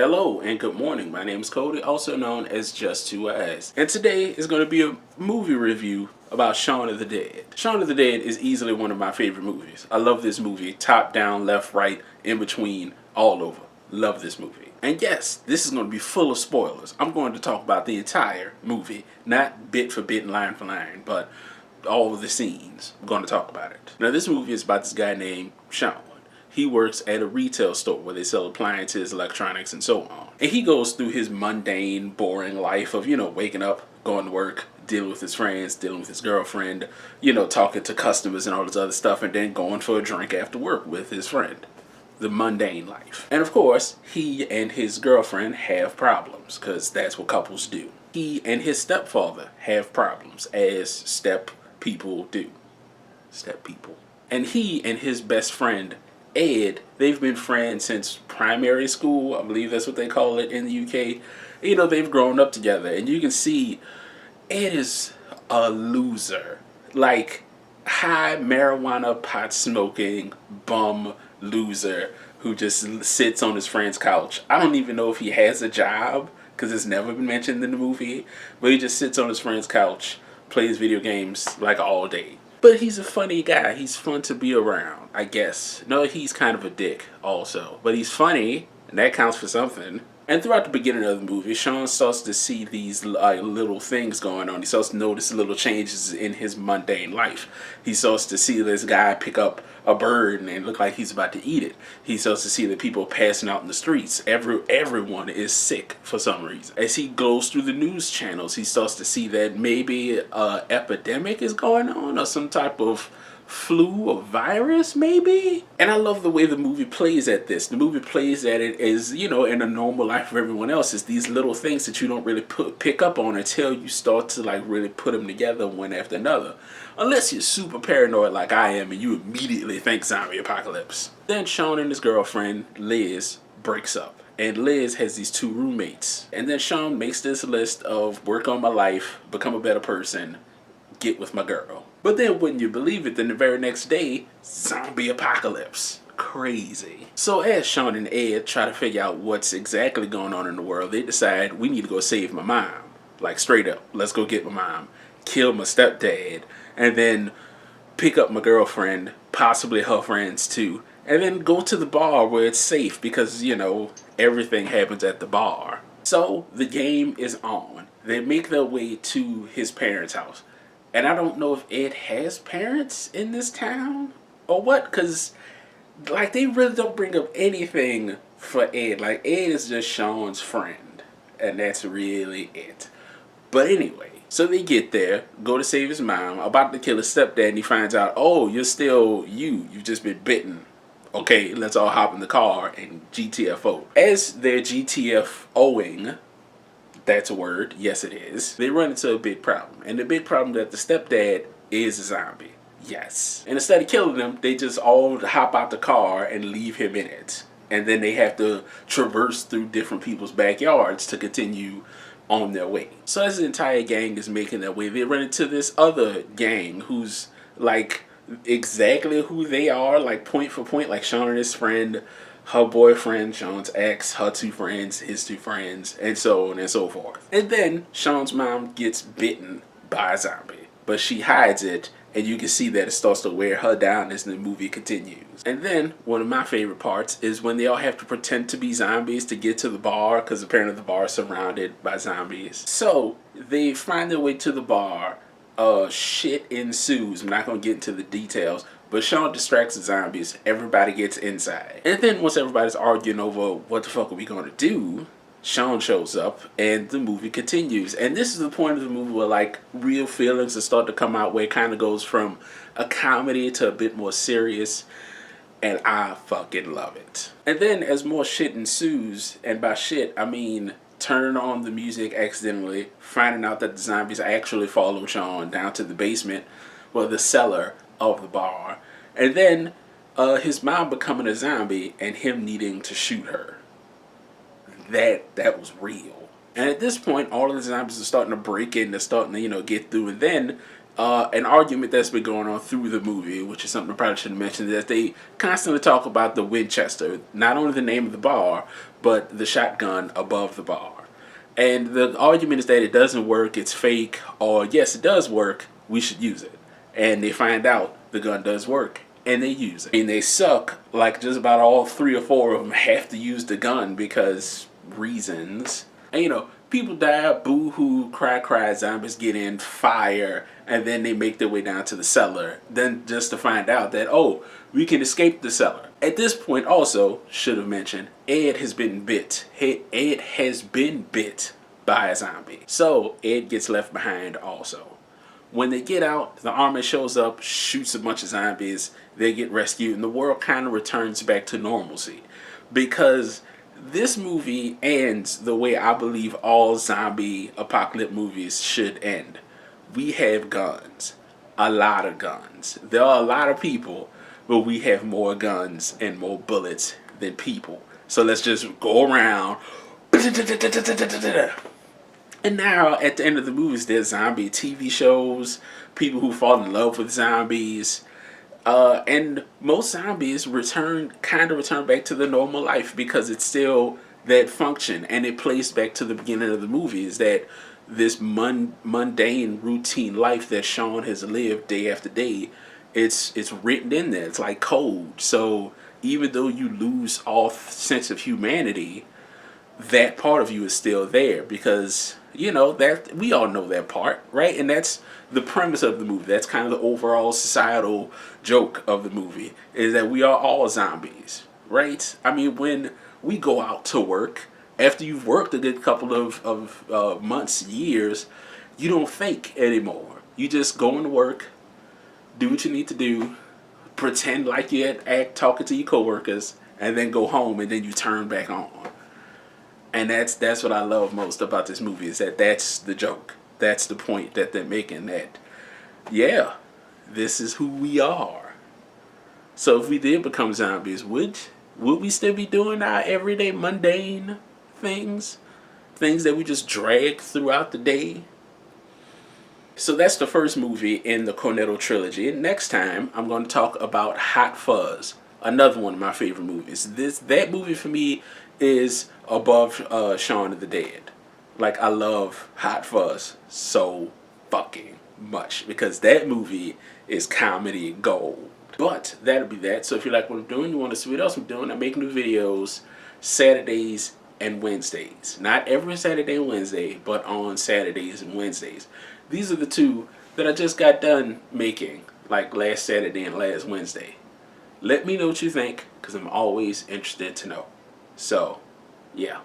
Hello and good morning. My name is Cody, also known as Just Two Eyes. And today is going to be a movie review about Shaun of the Dead. Shaun of the Dead is easily one of my favorite movies. I love this movie, top, down, left, right, in between, all over. Love this movie. And yes, this is going to be full of spoilers. I'm going to talk about the entire movie, not bit for bit and line for line, but all of the scenes. I'm going to talk about it. Now, this movie is about this guy named Shaun. He works at a retail store where they sell appliances, electronics, and so on. And he goes through his mundane, boring life of, waking up, going to work, dealing with his friends, dealing with his girlfriend, talking to customers and all this other stuff, and then going for a drink after work with his friend. The mundane life. And of course, he and his girlfriend have problems, because that's what couples do. He and his stepfather have problems, as step people do. Step people. And he and his best friend Ed, they've been friends since primary school. I believe that's what they call it in the UK. They've grown up together, and you can see Ed is a loser. Like, high marijuana pot smoking bum loser who just sits on his friend's couch. I don't even know if he has a job, because it's never been mentioned in the movie, but he just sits on his friend's couch, plays video games like all day. But he's a funny guy. He's fun to be around, I guess. No, he's kind of a dick also. But he's funny, and that counts for something. And throughout the beginning of the movie, Shaun starts to see these little things going on. He starts to notice little changes in his mundane life. He starts to see this guy pick up a bird and look like he's about to eat it. He starts to see the people passing out in the streets. Everyone is sick for some reason. As he goes through the news channels, he starts to see that maybe an epidemic is going on, or some type of flu or virus maybe. And I love the way the movie plays at this. The movie plays at it as, in a normal life of everyone else. It's these little things that you don't really pick up on until you start to really put them together one after another. Unless you're super paranoid like I am and you immediately think zombie apocalypse. Then Shaun and his girlfriend Liz breaks up. And Liz has these two roommates. And then Shaun makes this list of work on my life, become a better person, get with my girl. But then wouldn't you believe it, then the very next day, zombie apocalypse. Crazy. So as Shaun and Ed try to figure out what's exactly going on in the world, they decide we need to go save my mom. Like straight up, let's go get my mom, kill my stepdad, and then pick up my girlfriend, possibly her friends too, and then go to the bar where it's safe because, everything happens at the bar. So the game is on. They make their way to his parents' house. And I don't know if Ed has parents in this town or what, because, they really don't bring up anything for Ed. Ed is just Shaun's friend, and that's really it. But anyway, so they get there, go to save his mom, about to kill his stepdad, and he finds out, oh, you're still you've just been bitten. Okay, let's all hop in the car and GTFO. As they're GTFOing, that's a word. Yes, it is. They run into a big problem. And the big problem that the stepdad is a zombie. Yes. And instead of killing him, they just all hop out the car and leave him in it. And then they have to traverse through different people's backyards to continue on their way. So as the entire gang is making their way, they run into this other gang who's exactly who they are, point for point, like Shaun and his friend, her boyfriend, Shaun's ex, her two friends, his two friends, and so on and so forth. And then Shaun's mom gets bitten by a zombie, but she hides it, and you can see that it starts to wear her down as the movie continues. And then one of my favorite parts is when they all have to pretend to be zombies to get to the bar, because apparently the bar is surrounded by zombies. So they find their way to the bar. Shit ensues. I'm not going to get into the details, but Shaun distracts the zombies. Everybody gets inside. And then once everybody's arguing over what the fuck are we going to do, Shaun shows up and the movie continues. And this is the point of the movie where real feelings start to come out, where it kind of goes from a comedy to a bit more serious. And I fucking love it. And then as more shit ensues, and by shit I mean turning on the music accidentally, finding out that the zombies actually follow Shaun down to the basement, or the cellar of the bar, and then his mom becoming a zombie and him needing to shoot her. That was real. And at this point, all of the zombies are starting to break in, they're starting to, get through, and then An argument that's been going on through the movie, which is something I probably should have mentioned, is that they constantly talk about the Winchester, not only the name of the bar, but the shotgun above the bar. And the argument is that it doesn't work, it's fake, or yes, it does work, we should use it. And they find out the gun does work, and they use it. I mean, they suck, like just about all 3 or 4 of them have to use the gun because reasons. And people die, boo-hoo, cry, zombies get in, fire, and then they make their way down to the cellar. Then just to find out that, oh, we can escape the cellar. At this point also, should have mentioned, Ed has been bit. Ed has been bit by a zombie. So Ed gets left behind also. When they get out, the army shows up, shoots a bunch of zombies, they get rescued, and the world kind of returns back to normalcy. Because this movie ends the way I believe all zombie apocalypse movies should end. We have guns. A lot of guns. There are a lot of people, but we have more guns and more bullets than people. So let's just go around. And now, at the end of the movies, there's zombie TV shows, people who fall in love with zombies, and most zombies kind of return back to the normal life because it's still that function, and it plays back to the beginning of the movie, is that this mundane routine life that Shaun has lived day after day, it's written in there. It's like code. So even though you lose all sense of humanity, that part of you is still there because that we all know that part, right? And that's the premise of the movie. That's kind of the overall societal joke of the movie, is that we are all zombies, right? I mean, when we go out to work, after you've worked a good couple of months, years, you don't think anymore. You just go into work, do what you need to do, pretend like you're talking to your coworkers, and then go home, and then you turn back on. And that's what I love most about this movie, is that that's the joke. That's the point that they're making, that, yeah, this is who we are. So if we did become zombies, would we still be doing our everyday mundane things? Things that we just drag throughout the day? So that's the first movie in the Cornetto Trilogy. And next time, I'm going to talk about Hot Fuzz, another one of my favorite movies. That movie for me is above Shaun of the Dead. Like, I love Hot Fuzz so fucking much because that movie is comedy gold. But that'll be that. So if you like what I'm doing, you want to see what else I'm doing, I make new videos Saturdays and Wednesdays. Not every Saturday and Wednesday, but on Saturdays and Wednesdays. These are the two that I just got done making, like last Saturday and last Wednesday. Let me know what you think, because I'm always interested to know. So, yeah.